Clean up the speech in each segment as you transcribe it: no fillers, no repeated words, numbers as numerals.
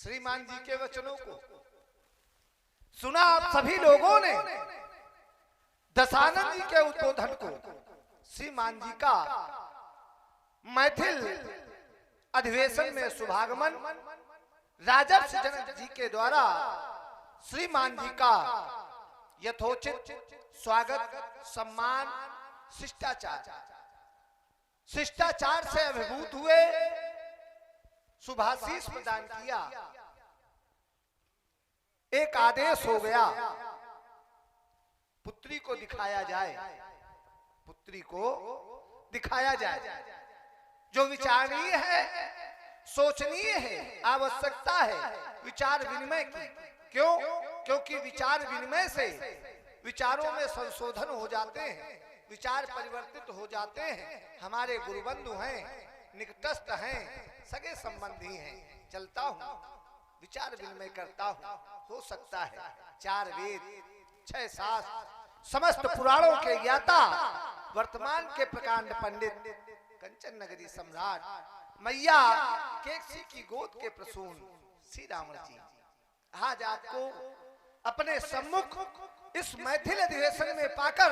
श्रीमान जी के वचनों को सुना आप सभी लोगों ने। दशानंद जी के उद्बोधन को श्रीमान जी का मैथिल अधिवेशन में शुभागमन राजर्षि जनक जी के द्वारा श्रीमान जी का यथोचित स्वागत सम्मान शिष्टाचार से अभिभूत हुए, शुभाशीष प्रदान किया। एक आदेश हो गया, पुत्री को दिखाया जाए, पुत्री को दिखाया जाए। जो विचारणीय है, सोचनीय है, आवश्यकता है विचार विनिमय की। क्यों? क्योंकि विचार विनिमय से विचारों में संशोधन हो जाते हैं, विचार परिवर्तित हो जाते हैं। हमारे गुरुबंधु हैं, निकटस्थ हैं, सगे संबंधी हैं। चलता हूं, विचार विनिमय करता हूं। हो सकता है 4 वेद 6 शास्त्र समस्त पुराणों के ज्ञाता, वर्तमान के प्रकांड पंडित, कंचन नगरी सम्राट, मैया केसी की गोद के प्रसून श्री रावण जी आज आपको अपने सम्मुख इस मैथिल अधिवेशन में पाकर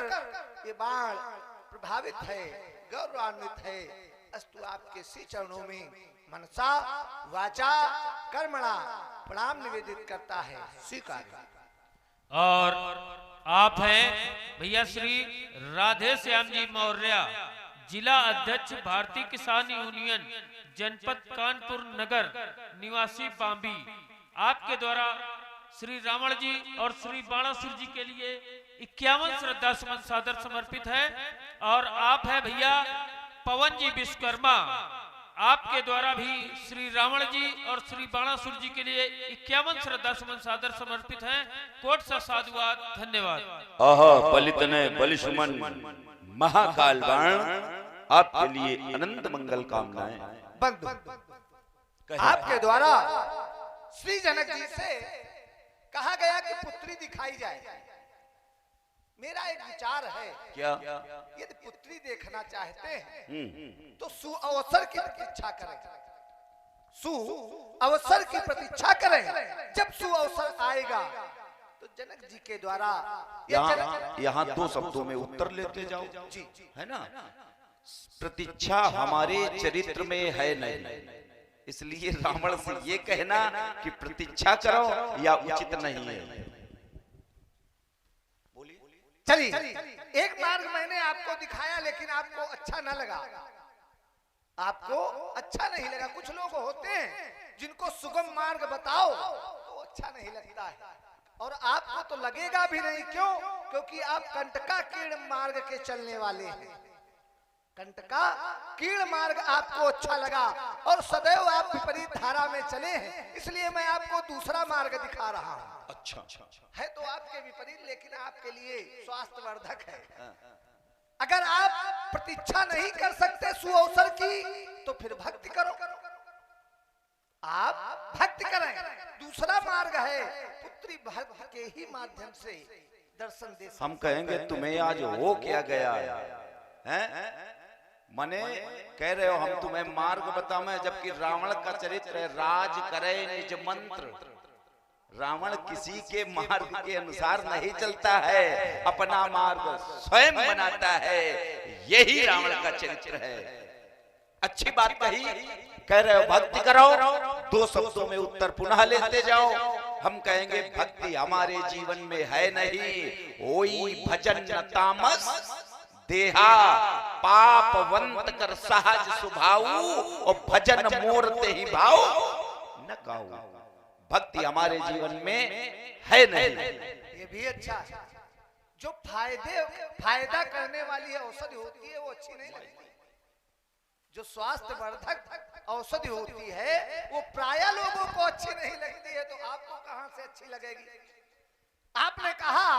ये बाण प्रभावित है, गौरवान्वित है। अस्तु आपके श्री चरणों में मनसा वाचा कर्मणा प्रणाम निवेदित करता है, स्वीकार। और आप हैं भैया श्री राधे श्याम जी मौर्य, जिला अध्यक्ष भारतीय किसान यूनियन जनपद कानपुर नगर निवासी बांबी। आपके द्वारा श्री रावण जी और श्री बाणासुर जी के लिए 51 श्रद्धा सुमन सादर समर्पित है। और आप हैं भैया पवन जी विश्वकर्मा, आपके द्वारा भी श्री रावण जी और श्री बाणासुर जी के लिए 51 श्रद्धा सुमन सादर समर्पित हैं। कोट सा साधुवाद, धन्यवाद। आहा बलित ने बलिसुमन महाकाल बाण आपके लिए अनंत मंगल कामनाएं। आपके द्वारा श्री जनक जी से कहा गया कि पुत्री दिखाई जाए। मेरा एक विचार है, क्या? यदि पुत्री देखना चाहते हैं तो सुअवसर की प्रतीक्षा करें, सुअवसर की प्रतीक्षा करें। जब सुअवसर आएगा तो जनक जी के द्वारा यहाँ 2 शब्दों में उत्तर लेते जाओ जी, है ना। प्रतीक्षा हमारे चरित्र में है नहीं, इसलिए रावण से ये कहना कि प्रतीक्षा करो या उचित नहीं है। चलिए, एक मार्ग मैंने आपको दिखाया लेकिन आपको अच्छा न लगा, आपको अच्छा नहीं लगा। कुछ लोग होते हैं जिनको सुगम मार्ग बताओ तो अच्छा नहीं लगता है, और आपको तो लगेगा भी नहीं। क्यों? क्योंकि आप कंटका कीर्ण मार्ग के चलने वाले हैं। कंटका कीर्ण मार्ग आपको अच्छा लगा और सदैव आप विपरीत धारा में चले हैं, इसलिए मैं आपको दूसरा मार्ग दिखा रहा हूं। अच्छा है तो आपके विपरीत, लेकिन आपके लिए स्वास्थ्यवर्धक है। अगर आप प्रतीक्षा नहीं कर सकते सुअवसर की तो फिर भक्ति करो, आप भक्ति करें। दूसरा मार्ग है पुत्री भक्त के ही माध्यम से दर्शन दे। हम कहेंगे तुम्हें आज हो क्या गया है? मने कह रहे हो हम तुम्हें मार्ग बताओ, जबकि रावण का चरित्र है राज करे निज मंत्र। रावण किसी के मार्ग के अनुसार नहीं चलता है, अपना मार्ग स्वयं बनाता है। यही रावण का चरित्र है। अच्छी बात कही। कह रहे हो भक्ति करो, 2 शब्दों में उत्तर पुनः लेते जाओ। हम कहेंगे भक्ति हमारे जीवन में है नहीं। ओई भजन न तामस देहा पापवंत कर सहज स्वभाव, और भजन मोरते ही भाव न गाओ। भक्ति हमारे जीवन में है नहीं। ये भी अच्छा है। जो फायदा करने वाली औषधि होती है वो अच्छी नहीं लगती। जो स्वास्थ्य वर्धक औषधि होती है वो प्राय लोगों को अच्छी नहीं लगती है, तो आपको कहां से अच्छी लगेगी? आपने कहा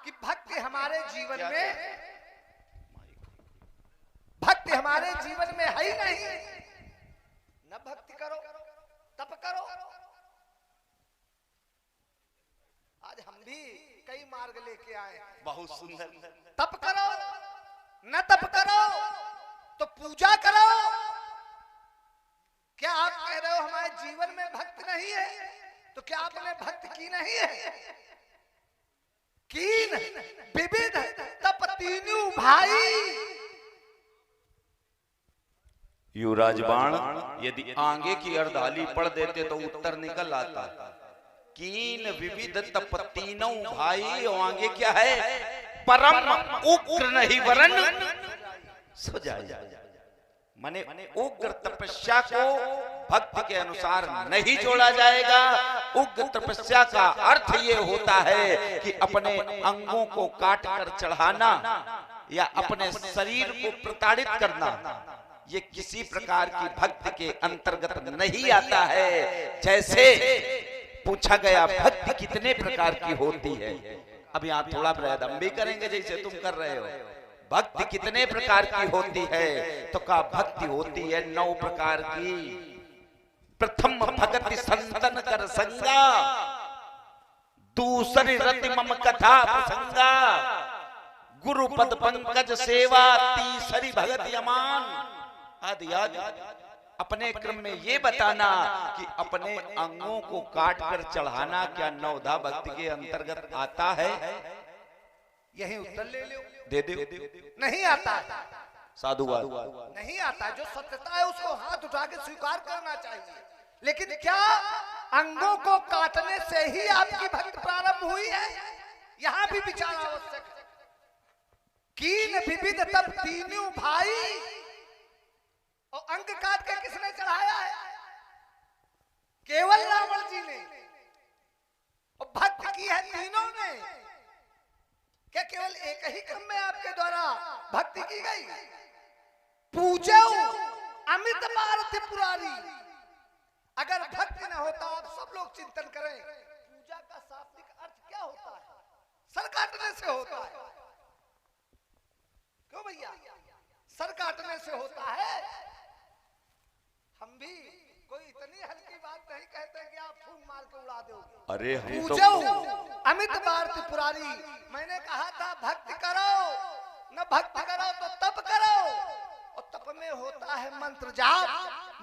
कि भक्ति हमारे जीवन में, भक्ति हमारे जीवन में है ही नहीं। न भक्ति करो, तप करो। आज हम भी कई मार्ग लेके आए। बहुत सुंदर। तप करो, न तप करो तो पूजा करो। क्या आप कह रहे हो हमारे जीवन में भक्ति नहीं है? क्या आपने भक्त की नहीं है? कीन विविध तप तीनों भाई। युवराज बाण यदि आगे की अर्धाली पढ़ देते तो उत्तर निकल आता। कीन विविध तप तीनों भाई, और आगे क्या है? परम उग्र नहीं वरन सो जाए। माने उग्र तपस्या को भक्ति के अनुसार नहीं जोड़ा जाएगा। उग्र तपस्या का अर्थ ये होता है कि अपने अंगों को काट कर चढ़ाना या अपने शरीर को प्रताड़ित करना, ये किसी प्रकार की भक्ति के अंतर्गत नहीं आता है। जैसे पूछा गया भक्ति कितने प्रकार की होती है, अब यहाँ थोड़ा प्रयत्न भी करेंगे जैसे तुम कर रहे हो। भक्ति कितने प्रकार की होती है? तो का भक्ति होती है 9 प्रकार की। प्रथम भगति संतन कर संगा, दूसरी रति मम कथा प्रसंगा, गुरु पद पंकज सेवा, तीसरी भगति अमान आदि आदि। अपने क्रम में ये बताना कि अपने अंगों को काट कर चढ़ाना क्या नवधा भक्ति के अंतर्गत आता है? यही उत्तर ले लो। दे दे। नहीं आता, साधुवाद नहीं आता। जो सत्यता है उसको हाथ उठा के स्वीकार करना चाहिए। लेकिन क्या अंगों को काटने से ही आपकी भक्ति प्रारंभ हुई है? यहाँ भी विचार आवश्यक है। कीन विविध तप तीनों भाई, और अंग काट के किसने चढ़ाया है? केवल रावण जी ने। और भक्त की है तीनों ने। क्या केवल एक ही क्रम में आपके द्वारा भक्ति की गई? पूजो अमित बार त्रिपुरारी। अगर भक्ति न होता, आप सब लोग चिंतन करें, पूजा का शाब्दिक अर्थ क्या होता है? सर काटने से होता है। क्यों भैया? सर काटने से होता है। हम भी कोई इतनी हल्की बात नहीं कहते कि आप फूंक मार के उड़ा दोगे। अरे हम तो अमित बार त्रिपुरारी। मैंने कहा था भक्ति करो, न भक्ति करो तो तप करो। और तप में होता है मंत्र जाप।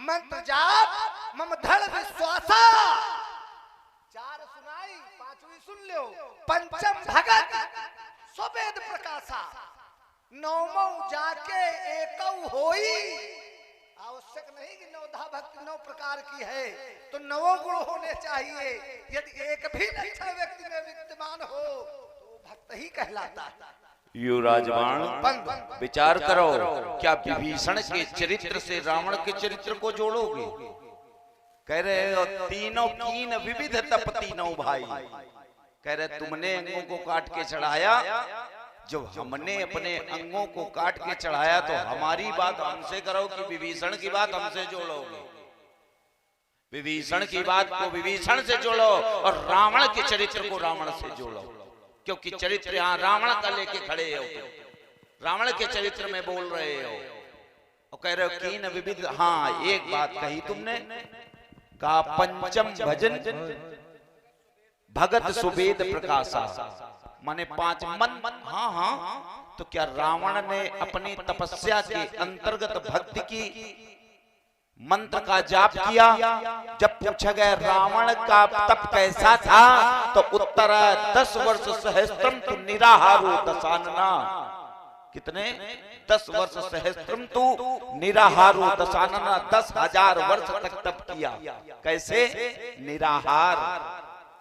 मंत्र जाप मम धड़ विश्वासा। 4 सुनाई, 5वीं सुन लो। पंचम भगत स्ववेद प्रकाशा। 9वां जाके एकौ होई। आवश्यक नहीं कि 9धा भक्ति 9 प्रकार की है, तो 9 गुण होने चाहिए। यदि एक भी लक्षण व्यक्ति में विद्यमान हो तो भक्त ही कहलाता है। युवराज बाण विचार करो, क्या विभीषण के चरित्र से रावण के चरित्र को जोड़ोगे? कह रहे हो तीनों कीन विविध तप तीनों भाई। कह रहे तुमने अंगों को काट के चढ़ाया, जब हमने अपने अंगों को काट के चढ़ाया तो हमारी बात हमसे करो कि विभीषण की बात हमसे जोड़ोगे? विभीषण की बात को विभीषण से जोड़ो और रावण के चरित्र को रावण से जोड़ो, क्योंकि चरित्र यहाँ रावण का लेके खड़े हो, रावण के चरित्र में बोल रहे हो और कह रहे हो कीन विविध। हाँ, एक बात कही तुमने, का पंचम भजन भगत सुवेद प्रकाशा, माने 5 मन। हाँ हाँ, तो क्या रावण ने अपनी तपस्या के अंतर्गत भक्ति की मंत्र का जाप किया? जब पूछा गया रावण का तप कैसा था, तो उत्तर 10 वर्ष सहस्त्रम तु निराहारो दशानना। कितने? 10 वर्ष सहस्त्रम तु निराहारो दशानना। 10,000 वर्ष तक तप किया। कैसे? निराहार।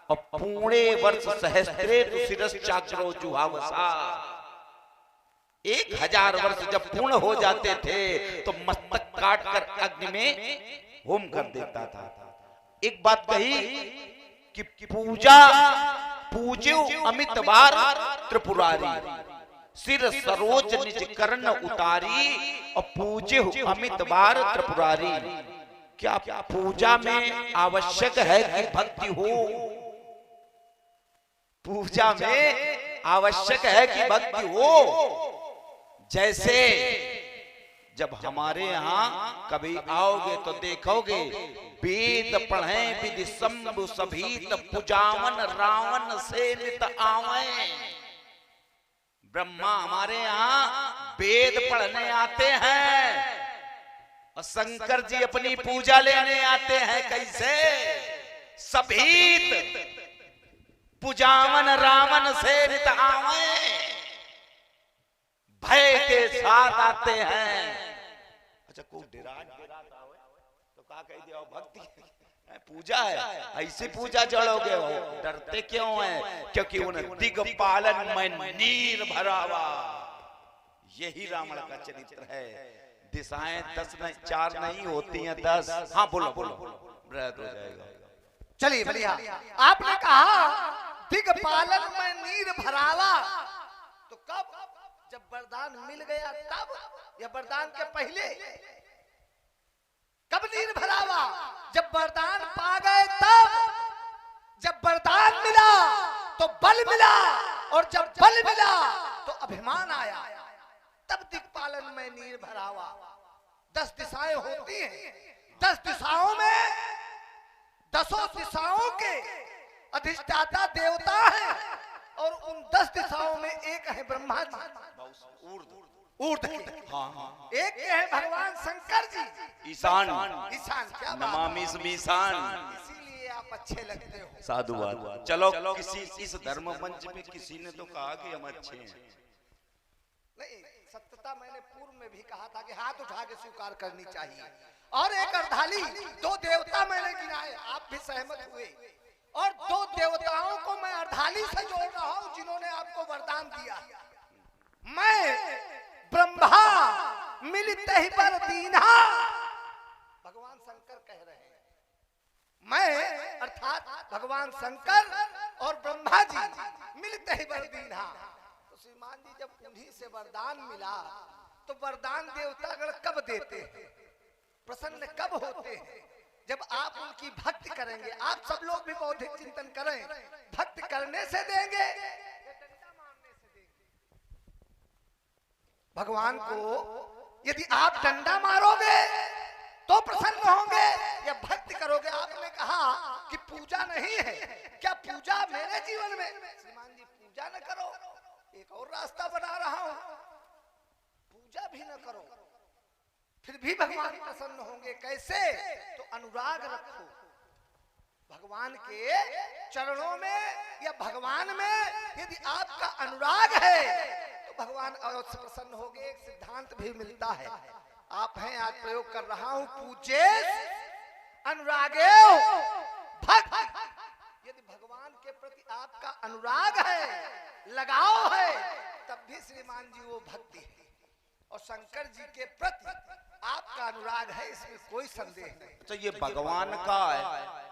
और पूर्णे वर्ष सहस्त्रे शिरश्चाग्रो जुहावसा। 1000 वर्ष जब पूर्ण हो जाते थे तो मस्तक काट कर अग्नि में होम कर देता था। एक बात कही कि पूजा पूज्यो अमित बार त्रिपुरारी, सिर सरोज निज कर्ण उतारी। और पूज्यो अमित बार त्रिपुरारी, क्या पूजा में आवश्यक है कि भक्ति हो? पूजा में आवश्यक है कि भक्ति हो। जैसे जब हमारे यहाँ कभी आओगे तो देखोगे, वेद पढ़े विधि शंभु सभीत, पूजावन रावण से नित आवे। ब्रह्मा हमारे यहाँ वेद पढ़ने आते हैं और शंकर जी अपनी पूजा लेने आते हैं। कैसे? सभीत पुजावन रावण से नित आवे, भय के साथ आते हैं। अच्छा को डिराज तो का कह दिया भक्ति पूजा है, ऐसी पूजा जड़ोगे हो, डरते क्यों हैं? क्योंकि उन दिग्पालन में नीर भरावा। यही रावण का चरित्र है। दिशाएं 10 नहीं 4 नहीं होती हैं 10। हाँ बोलो बोलो बृहद हो जाएगा। चलिए बढ़िया। आपने कहा दिग्पालन में नीर भरावा, तो कब? जब वरदान मिल गया तब, या वरदान के पहले? कब नीर भरावा? जब वरदान पा गए तब। जब वरदान मिला तो बल मिला, और जब बल मिला तो अभिमान आया, तब दिक्पालन में नीर भरावा। 10 दिशाएं होती हैं, 10 दिशाओं में 10 दिशाओं के अधिष्ठाता देवता हैं, और उन 10 दिशाओं में एक है ब्रह्मा जी ऊर्ध्व। हाँ। एक है भगवान शंकर जी ईशान। ईशान क्या नमामि स्मीशान। इसीलिए आप अच्छे लगते हो। साधुवाद। चलो किसी इस धर्म मंच पे किसी ने तो कहा कि हम अच्छे हैं। नहीं, सत्यता मैंने पूर्व में भी कहा था कि हाथ उठा के स्वीकार करनी चाहिए। और एक अर्धाली 2 देवता मैंने गिनाए, आप भी सहमत हुए। और 2 देवताओं को मैं अर्धाली से जोड़ रहा हूं जिन्होंने आपको वरदान दिया। मैं ब्रह्मा मिलित ही पर दीना, भगवान शंकर कह रहे हैं। मैं अर्थात भगवान शंकर और ब्रह्मा जी मिलित ही पर दीना। तो श्रीमान जी जब उन्हीं से वरदान मिला तो वरदान देवतागण कब देते हैं, प्रसन्न कब होते हैं? जब आप उनकी भक्ति करेंगे। आप सब लोग भी बौद्धिक चिंतन करें, भक्ति करने से देंगे, भगवान को यदि आप डंडा मारोगे तो प्रसन्न होंगे, या भक्ति करोगे? आपने कहा कि पूजा नहीं है, क्या पूजा मेरे जीवन में? श्रीमान जी पूजा न करो, एक और रास्ता बना रहा हूं, पूजा भी न करो, फिर भी भगवान प्रसन्न होंगे। कैसे? तो अनुराग रखो भगवान के चरणों में, या भगवान में यदि आपका अनुराग है तो भगवान अवश्य प्रसन्न होंगे। एक सिद्धांत भी मिलता है, आप हैं, आज प्रयोग कर रहा हूं, पूजे अनुरागे भक्त। यदि भगवान के प्रति आपका अनुराग है, लगाव है, तब भी श्रीमान जी वो भक्ति है। और शंकर जी के प्रति आपका अनुराग है, इसमें कोई संदेह नहीं। तो ये भगवान का है।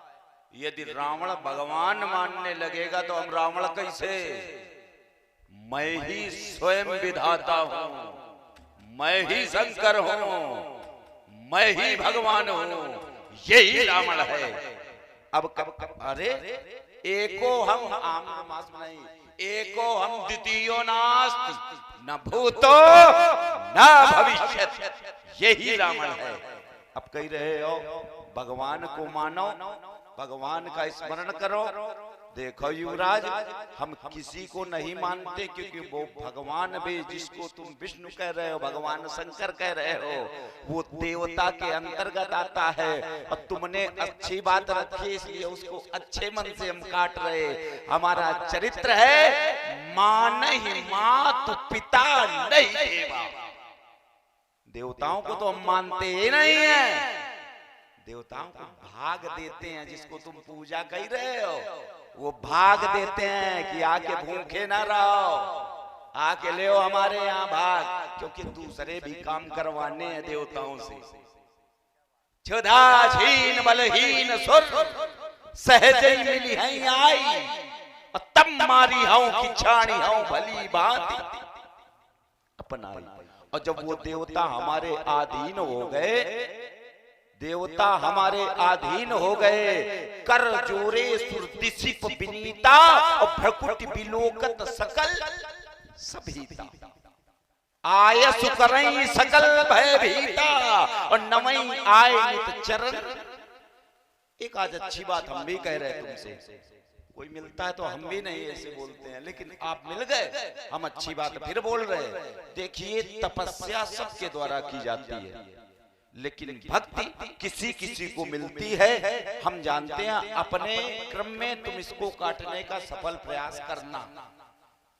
यदि रावण भगवान मानने लगेगा तो हम रावण कैसे? मैं ही स्वयं विधाता हूँ, मैं ही शंकर हूँ, मैं ही भगवान हूँ, यही रावण है। अब अरे एको हम आम मास नहीं, एको हम द्वितीयो नास्ति, न भूतो न भविष्यत, यही रावण है। अब कह रहे हो भगवान को मानो, भगवान का स्मरण करो। देखो युवराज, हम किसी को नहीं मानते, क्योंकि वो भगवान भी, जिसको तुम विष्णु कह रहे हो, भगवान शंकर कह रहे हो, वो देवता के अंतर्गत आता है। और तुमने अच्छी बात रखी, इसलिए उसको अच्छे मन से हम काट रहे। हमारा चरित्र है मां नहीं मात पिता नहीं देवा। देवताओं को तो हम मानते ही नहीं है, देवताओं को भाग देते हैं। जिसको तुम पूजा कर रहे हो वो भाग देते हैं कि आके भूखे ना रहो, आके ले हमारे यहाँ भाग, क्योंकि दूसरे भी काम करवाने हैं देवताओं से। क्षुधाहीन बलहीन सुर सहज ही मिली है आई, और तब मारी हूं कि छाणी हूं भली बात अपनाई। और जब वो देवता हमारे अधीन हो गए, देवता हमारे अधीन हो गए, कर जोरे सुरदिशिप विनीता, और भ्रकुटि बिलोकत सकल सभीता। आय सुकरई सकल भयभीता, और नमई आय नित चरण। एक आज अच्छी बात हम भी कह रहे हैं तुमसे, कोई मिलता है तो हम भी नहीं ऐसे बोलते हैं, लेकिन आप मिल गए, हम अच्छी बात फिर बोल रहे हैं। देखिए तपस्या सबके द्वारा की जाती है, लेकिन भक्ति किसी किसी को मिलती है। हम जानते हैं अपने क्रम में तुम इसको काटने का सफल प्रयास करना।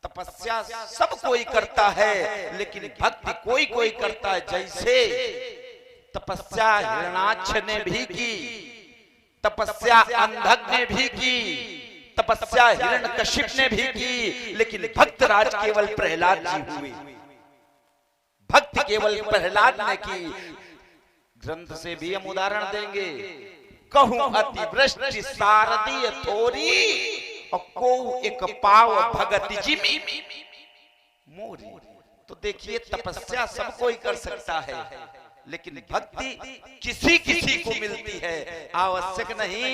तपस्या सब कोई करता है, लेकिन भक्ति कोई कोई करता है। जैसे तपस्या हिरणाक्ष ने भी की, तपस्या अंधक ने भी की, तपस्या हिरण्यकशिप ने भी की, लेकिन भक्त राज केवल प्रहलाद जी हुए। भक्ति केवल प्रहलाद ने की। ग्रंथ से भी हम उदाहरण देंगे। कहूं अतिवृष्टि शारदीय थोरी और को एक पाव भगत जिमी मोरी। तो देखिए तपस्या सब कोई कर सकता है, लेकिन भक्ति किसी किसी को मिलती है। आवश्यक नहीं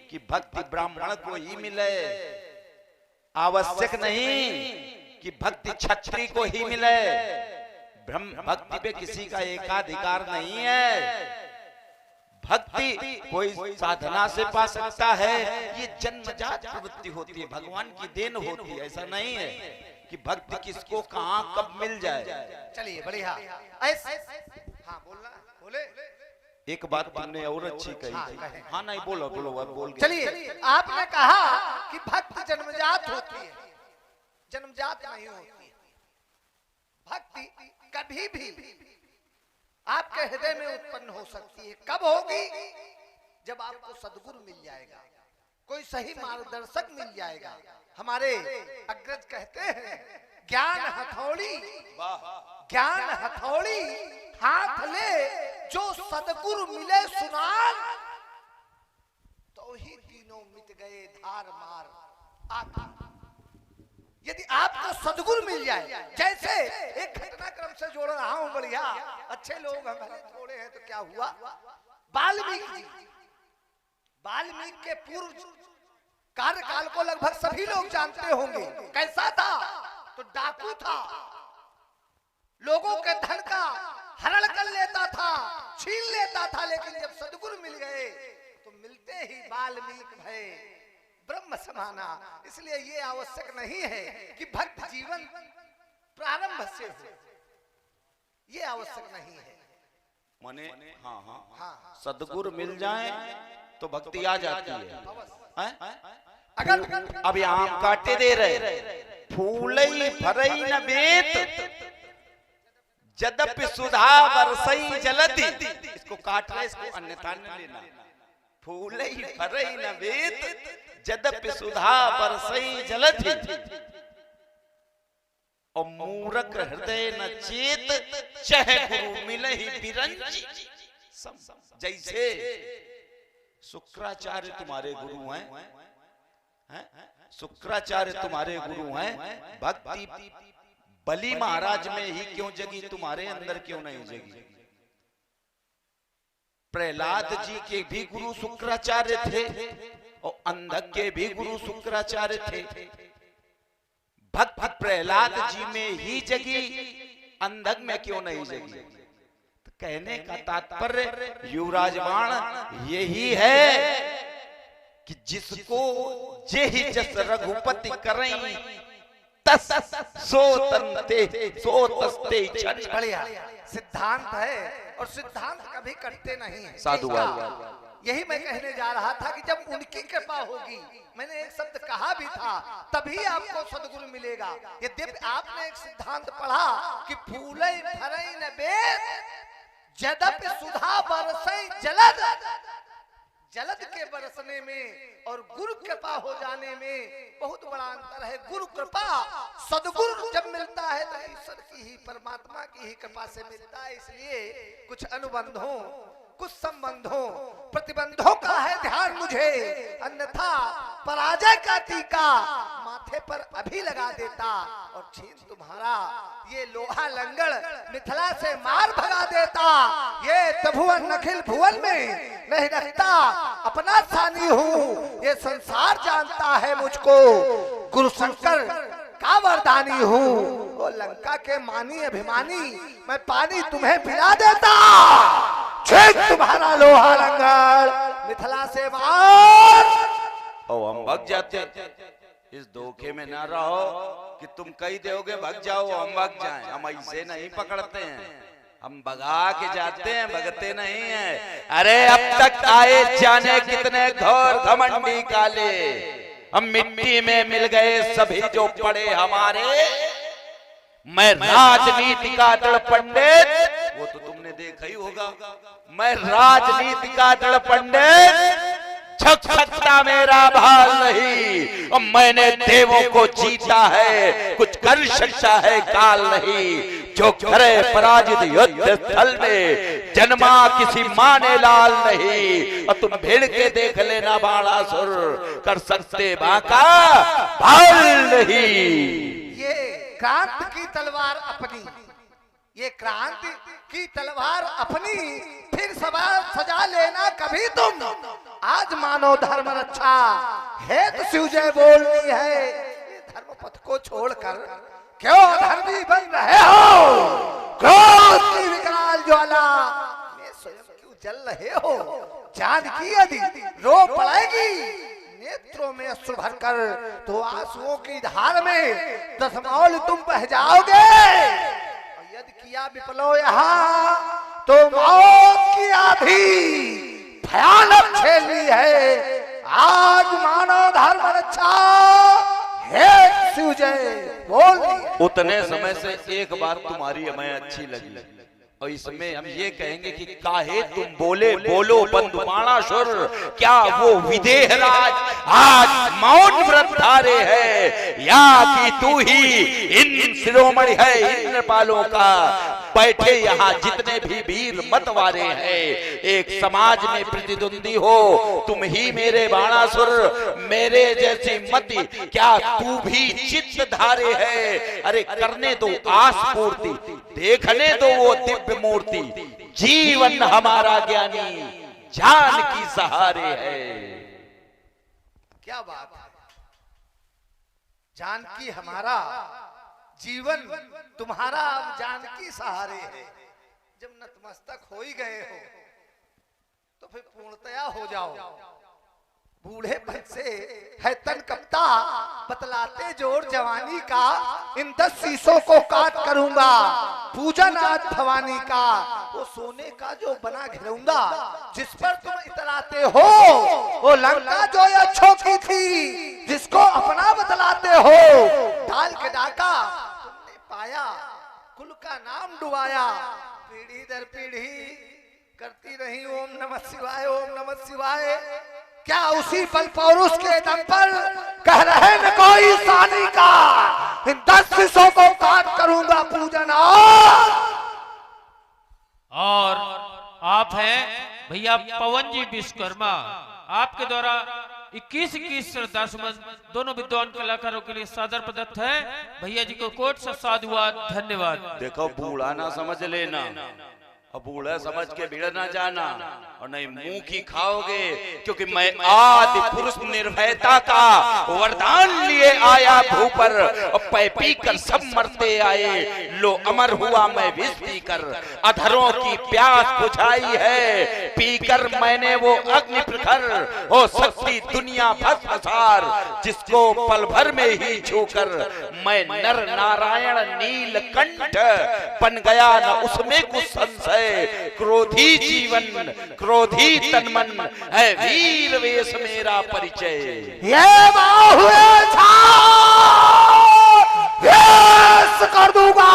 कि भक्ति ब्राह्मण को ही मिले, आवश्यक नहीं कि भक्ति क्षत्रिय को ही मिले। ब्रह्म भक्ति पे किसी का एकाधिकार नहीं है। भक्ति कोई साधना से पा सकता है, ये जन्मजात प्रवृत्ति होती है, भगवान की देन होती है। ऐसा नहीं है कि भक्ति किसको कहां कब मिल जाए। चलिए बढ़िया। हाँ बोलना, बोले। एक बात तुमने और अच्छी कही थी। हाँ नहीं बोलो बोलो, अब बोल। चलिए आपने कहा कि भक्ति जन्मजात होती है, जन्मजात नहीं होती है। भक्ति कभी भी आपके हृदय में उत्पन्न हो सकती है। कब होगी? जब आपको सद्गुरु मिल जाएगा, कोई सही मार्गदर्शक मिल जाएगा। हमारे अग्रज कहते हैं ज्ञान हथौड़ी, ज्ञान हथौड़ी हाथ ले जो सद्गुरु मिले सुनार, तो ही तीनों मिट गए धार मार आका। यदि आपको सद्गुरु मिल जाए, जैसे एक घटनाक्रम से जोड़ रहा हूं, बढ़िया अच्छे लोग हमारे थोड़े हैं तो क्या हुआ। वाल्मीकि जी, वाल्मीकि के पूर्व कार्यकाल को लगभग सभी लोग जानते होंगे। कैसा था? तो डाकू था, लोगों के धन का हरण कर लेता था, छीन लेता था। लेकिन जब सद्गुरु मिल गए तो मिलते ही वाल्मीकि भय ब्रह्म समाना। इसलिए ये आवश्यक नहीं है कि भक्त जीवन प्रारंभ से हो, ये आवश्यक नहीं है। माने हाँ, सद्गुरु मिल जाए तो भक्ति आ जाती है। अगर अब आम काटे दे रहे, फूलई फरई न बेत जदपि सुधा बरसई जलति। इसको काट रहे, इसको अन्यथा न लेना। फूलई फरई न बेत जदपि सुधा बरसई जलति और मूरख हृदय न चेत चह गुरु मिलहि बिरंजी। जैसे शुक्राचार्य तुम्हारे गुरु हैं, शुक्राचार्य तुम्हारे गुरु हैं। भक्ति बलि महाराज में ही क्यों जगी, तुम्हारे अंदर क्यों नहीं जगी? प्रहलाद जी के भी गुरु शुक्राचार्य थे और अंधक के भी गुरु शुक्राचार्य थे। भक्त प्रहलाद जी में ही जगी, अंधक में क्यों नहीं जगी? तो कहने का तात्पर्य युवराजवाण यही है कि जिसको जेहि जस रघुपति करई तस सो तंते सो तस्ते। बढ़िया सिद्धांत है, और सिद्धांत कभी कटते नहीं है। साधु यही मैं कहने जा रहा था कि जब उनकी कृपा होगी, मैंने एक शब्द कहा भी था, तभी आपको सद्गुरु मिलेगा। यद्यपि आपने एक सिद्धांत पढ़ा कि फूलई फरई न बेत जदपि सुधा बरसई जलद। जलद के बरसने में और गुरु कृपा हो जाने में बहुत बड़ा अंतर है। गुरु कृपा, सद्गुरु जब मिलता है तो ईश्वर की ही, परमात्मा की ही कृपा से मिलता है। इसलिए कुछ अनुबंधों, कुछ संबंधों, प्रतिबंधों का है ध्यान मुझे, अन्यथा पराजय का टीका माथे पर अभी लगा देता और छीन तुम्हारा ये लोहा लंगड़ मिथिला से मार भगा देता। ये त्रिभुवन अखिल भुवन में नहीं रखता, अपना सानी हूँ, ये संसार जानता है मुझको। गुरु शंकर का वरदानी हूँ, वो लंका के मानी अभिमानी, मैं पानी तुम्हें पिला देता। छेद तुम्हारा लोहा लंगड़ मिथिला से मार। और हम भाग जाते, इस धोखे में ना रहो कि तुम कही दोगे भाग जाओ हम भाग जाएं। हम ऐसे नहीं पकड़ते हैं, हम भगा के जाते हैं, भगते नहीं हैं। अरे अब तक आए जाने कितने घोर घमंडी काले, हम मिट्टी में मिल गए सभी जो पड़े हमारे। मैं राजनीति का दृढ़ पंडित, वो तो तुमने देखा ही होगा, मैं राजनीति का दृढ़ पंडित, झुक सकता मेरा भाल नहीं। और मैंने देवों को जीता है, कुछ कर सकता है काल नहीं। जो करे पराजित युद्ध स्थल में, जन्मा किसी माने लाल नहीं। और तुम भिड़ के देख लेना बाणासुर, कर सकते बाका भाल नहीं। ये क्रांति की तलवार अपनी, ये क्रांति की तलवार अपनी, फिर सवार सजा लेना कभी तुम। आज मानो धर्म रक्षा हेतु शिवजय बोलनी है। ये धर्म पथ को छोड़कर क्यों धर्मी बन रहे हो? क्रोध की विकराल ज्वाला में स्वयं क्यों जल रहे हो? जानकी यदि रो पड़ेगी नेत्रों में अश्रु भरकर, तो आंसुओं की धार में दसमौल तुम बह जाओगे। और यदि किया विप्लव यहाँ, तो मौत की आंधी भयानक झेलनी है। आज मानो धर्म रक्षा हे शिवजय बोल। उतने समय से एक बात तुम्हारी हमें अच्छी लगी, और इसमें हम ये कहेंगे कि काहे तुम बोले बोलो बंधु बाणासुर, क्या वो विदेह राज आज मौन व्रत धारे है, या कि तू ही इन शिरोमणि है इंद्रपालों का। बैठे यहाँ जितने भी वीर मतवारे हैं, एक समाज में प्रतिद्वंदी हो, तुम ही मेरे बाणासुर, मेरे जैसी मति, क्या तू भी चित्त धारे है? अरे करने दो आस पूर्ति, देखने दो वो दिव्य मूर्ति, जीवन हमारा ज्ञानी जान की सहारे है। क्या बात है, जानकी हमारा जीवन तुम्हारा अब जानकी सहारे है। जब नतमस्तक हो ही गए हो, तो फिर पूर्णतया हो जाओ। बूढ़ेपन से है तन कपता, बतलाते जोर जवानी का, इन 10 शीशों को काट करूंगा पूजन आज भवानी का। वो सोने का जो बना घिरूंगा, जिस पर तुम इतराते हो, वो लंका जो अच्छों की थी, जिसको अपना बतलाते हो। डाल के डाका तुमने पाया, कुल का नाम डुबाया, पीढ़ी दर पीढ़ी करती रही ओम नमः शिवाय, ओम नमः शिवाय। क्या उसी बल पौरुष के दम पर कह रहे न कोई सानी का, इन 10 शीशों को काट करूंगा पूजन। और आप हैं भैया पवन जी विश्वकर्मा, आपके द्वारा 21 श्रद्धा सुमन दोनों विद्वान कलाकारों के लिए सादर प्रदत्त है। भैया जी को कोट से साधुवाद, धन्यवाद। देखो बूढ़ा ना समझ लेना, और बूढ़ा समझ के भिड़ ना जाना, और नहीं मुंह की खाओगे, क्योंकि मैं आदि पुरुष निर्भयता का वरदान लिए आया भू पर, और पै पी कर सब मरते आए, लो अमर हुआ मैं विष पीकर, अधरों की प्यास बुझाई है, पीकर मैंने वो अग्नि प्रखर, हो सकती दुनिया भस्मसार, जिसको पल भर में ही छूकर मैं नर नारायण नीलकंठ बन गया, न उसमें कुछ संशय। क्रोधी जीवन क्रोधी तन मन है, वीर वेश मेरा परिचय। ये बाहुए वेश कर दूंगा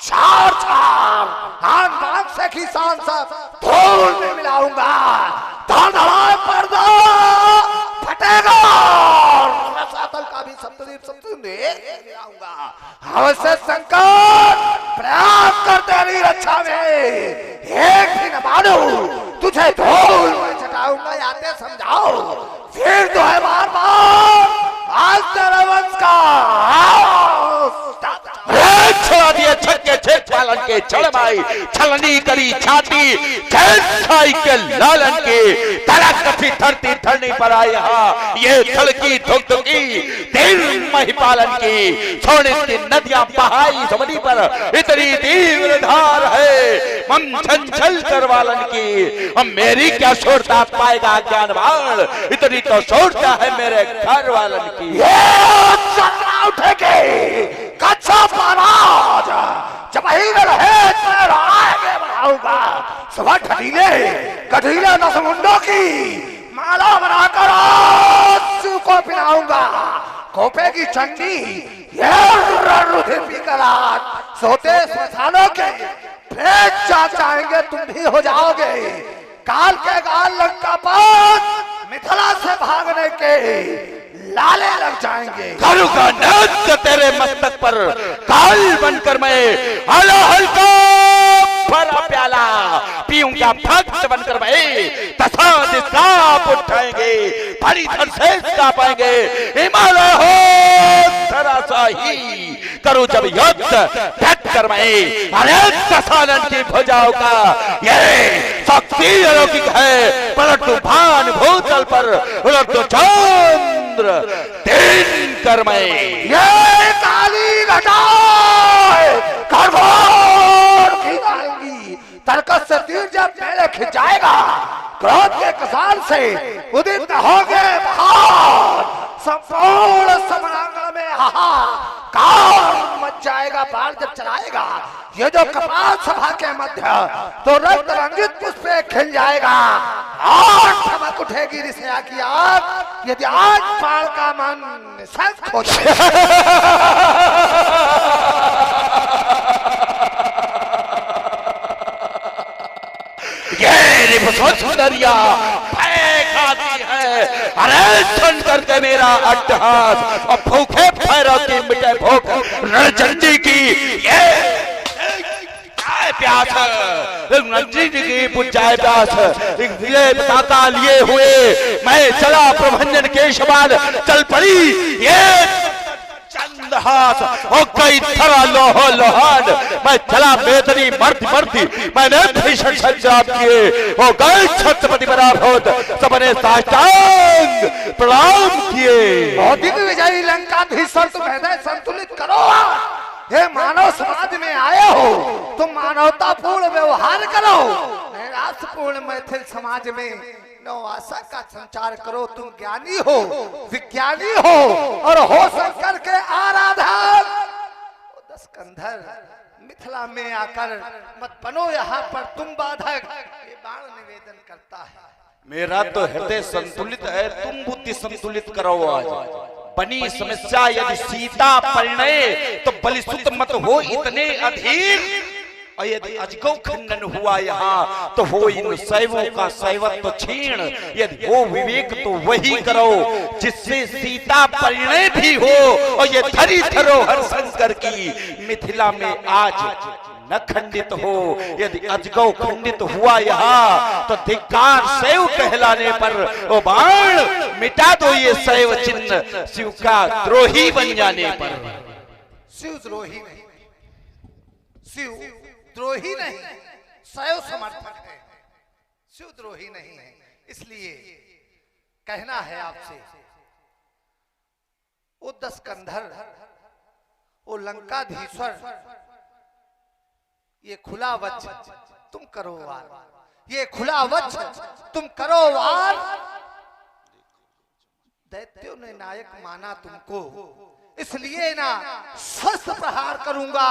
चार चार, हाथ बाग से किसान सब धूल में मिलाऊंगा, धड़धड़ाए पर्दा फटेगा, रसातल का भी सप्तद्वीप मिलाऊंगा। अवश्य संकट प्रयास कर तेरी रक्षा में, एक दिन मानू तुझे धूल में चटाऊंगा, यादें समझाओ फिर तो है बार बार आज तेरे वंश का छोड़ा दिया छक्के छेद पालन के चढ़वाई, छलनी करी छाती के लालन के, तड़क कथी धरती धरनी पर आया, ये धड़की धुक धुकी दिल महिपालन की, सोने की नदियां बहाई समझी पर इतनी तीव्र धार है, मन छल करवालन की। अब मेरी क्या शोरता पाएगा ज्ञान बाण, इतनी तो शोरता है मेरे घर वालन की। उठेगी कच्छा महाराज जब ही रहे आगे बढ़ाऊंगा। सुबह ढीले कठीले दस मुंडों की माला बनाकर शिव को पिलाऊंगा। कोपे की चंडी ये रुधिर पीकर सोते स्मशानों के भेद जाएंगे, तुम भी हो जाओगे काल के गाल लंका पर मिथिला से भागने के लाले लग जाएंगे। करूंगा नृत्य तेरे मस्तक पर काल बनकर मैं हलो हल्का भरा प्याला पीऊंगा भक्त बनकर मैं तथा दिशा उठाएंगे भरी धर से पाएंगे हिमालय हो धराशाही करूं जब युद्ध डट कर मैं अनेक दशानन की भुजाओं का ये शक्ति अलौकिक है। पलट तू भान भूतल पर उलट तू चंद्र दिन कर मैं ये काली घटाए खरगोर खिलाएंगी। तरकस से तीर जब पहले खिंचाएगा क्रोध के कसाल से उदित होगे बहार। संपूर्ण समरांगण में हाहाकार मच जाएगा। बाण जब चलाएगा ये जो कपाल सभा के मध्य तो रक्त रंजित पुष्प खिल जाएगा और चमक उठेगी ऋषिया की आग। यदि आज बाण का मन निशंक हो जाए सुंदरिया खाती है। अरे सुन करके मेरा अट्टहास और भूखे भैरव की मिटे भूख रणचंडी की ये प्यास रणचंडी की बुझाए प्यास ये बताता लिए हुए मैं चला प्रभंजन के समान चल पड़ी ये चंदहास हो गई थरा लोहो लोहान। मैं चला बेदनी मरती मरती मैंने भीषण संजाप किए हो गए छत्रपति पराभूत सबने साष्टांग प्रणाम किए। विजयी लंका भीषण तुम हृदय संतुलित करो। हे मानव समाज में आए हो तुम मानवतापूर्ण व्यवहार करो। राष्ट्रपूर्ण मैथिल समाज में नव आशा का संचार करो। तुम ज्ञानी हो विज्ञानी हो और हो शंकर के आराधक। दस कंधर मिथिला में आकर मत बनो यहाँ पर तुम बाधक। ये बाण निवेदन करता है। मेरा तो हृदय संतुलित है तुम बुद्धि संतुलित करो। आज बनी समस्या यदि सीता परिणय तो बलिसुत मत हो इतने अधीर। और यदि अजगौ खंडन हुआ यहाँ तो हो इन शैवों का शैवत्व छीण। यदि वो विवेक तो वही करो जिससे सीता परिणय भी हो और ये धरी धरोहर शंकर की मिथिला में आज न खंडित हो। यदि अजगौ खंडित हुआ यहाँ तो धिक्कार शैव कहलाने पर वो बाण मिटा दो ये शैव चिन्ह शिव का द्रोही बन जाने पर। शिव द्रोही नहीं, शिव द्रोही नहीं, शैव समर्थक है, शिव द्रोही नहीं है। इसलिए कहना है आपसे वो दस कंधर वो लंकाधीश्वर ये खुला वच तुम करो वार। ये खुला वच तुम करो वार। दैत्यों ने नायक माना तुमको इसलिए ना शस्त्र प्रहार करूंगा।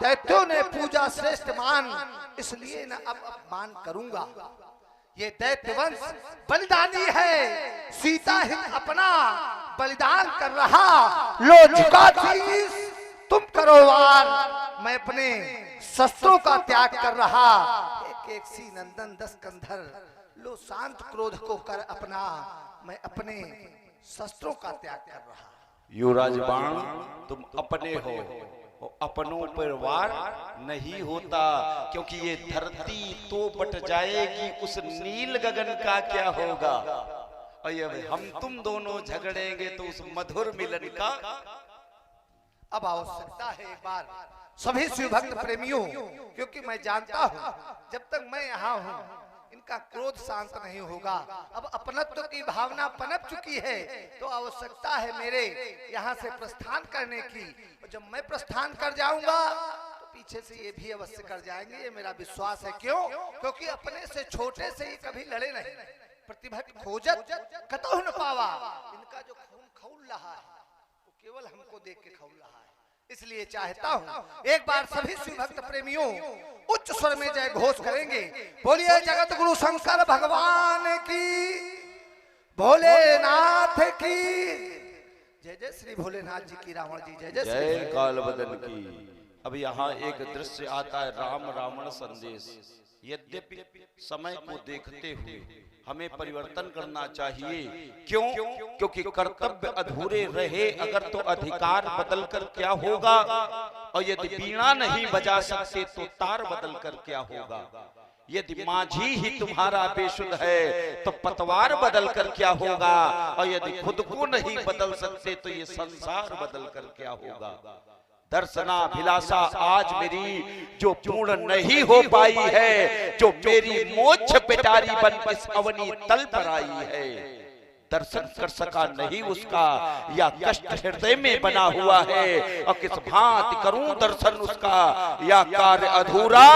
दैत्यों ने पूजा श्रेष्ठ मान इसलिए ना अब अपमान करूंगा। ये दैत्य वंश बलिदानी है। सीता ही अपना बलिदान कर रहा। लो झुका शीश तुम करो वार। मैं अपने शस्त्रों का त्याग कर रहा। एक एक सी नंदन दस कंधर लो शांत क्रोध को कर अपना। मैं अपने शस्त्रों का त्याग कर रहा। युवराज बाण तुम अपने हो अपनों पर वार नहीं होता क्योंकि ये धरती तो बट जाएगी उस नील गगन का क्या होगा। और ये हम तुम दोनों झगड़ेंगे तो उस मधुर मिलन का अब आवश्यकता है एक बार सभी शिवभक्त प्रेमियों, क्योंकि मैं जानता हूं जब तक मैं यहाँ हूँ इनका क्रोध शांत नहीं होगा। अब अपनत्व की भावना पनप चुकी है तो आवश्यकता है मेरे यहाँ से प्रस्थान करने की। और जब मैं प्रस्थान कर जाऊंगा तो पीछे से ये भी अवश्य कर जाएंगे। ये मेरा विश्वास है। क्यों? क्योंकि अपने से छोटे से ये कभी लड़े नहीं। प्रतिभा खोजत कतहु न पावा। इनका जो खून खौल रहा है वो केवल हमको देख के खौल रहा है। इसलिए चाहता हूं एक बार सभी शिव भक्त प्रेमियों उच्च स्वर में जय घोष करेंगे। बोलिए जगत गुरु शंकर भगवान की, भोलेनाथ की जय। जय श्री भोलेनाथ जी की, रावण जी जय जय जय श्री काल बदन की। अब यहाँ एक दृश्य आता है, राम रावण संदेश। यद्यपि समय को देखते हुए हमें परिवर्तन करना चाहिए। क्यों? क्योंकि कर्तव्य अधूरे रहे अगर तो अधिकार बदल कर क्या होगा, और यदि बीणा नहीं बजा सकते तो तार बदल कर क्या होगा। यदि माझी ही तुम्हारा बेसुध है तो पतवार बदल कर क्या होगा, और यदि खुद को नहीं बदल सकते तो ये संसार बदल कर क्या होगा। दर्शनाभिलाषा आज मेरी जो पूर्ण नहीं हो पाई है, जो मेरी मोक्ष पिटारी बन इस अवनी तल पर आई है, दर्शन कर सका नहीं उसका, या कष्ट हृदय में बना हुआ है, और किस भांति करूं दर्शन उसका, या कार्य अधूरा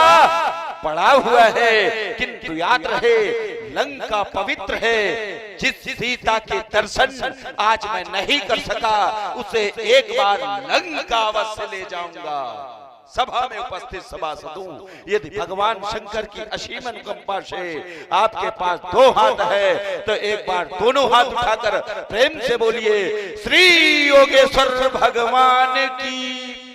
पड़ा हुआ है। किंतु याद रहे लंका पवित्र है। जिस सीता के दर्शन आज मैं नहीं कर सका, उसे एक बार लंका अवश्य ले जाऊंगा। सभा में उपस्थित सभासदों, यदि भगवान शंकर की असीम अनुकंपा से आपके पास दो हाथ है तो एक बार दोनों हाथ उठाकर प्रेम से बोलिए श्री योगेश्वर भगवान की।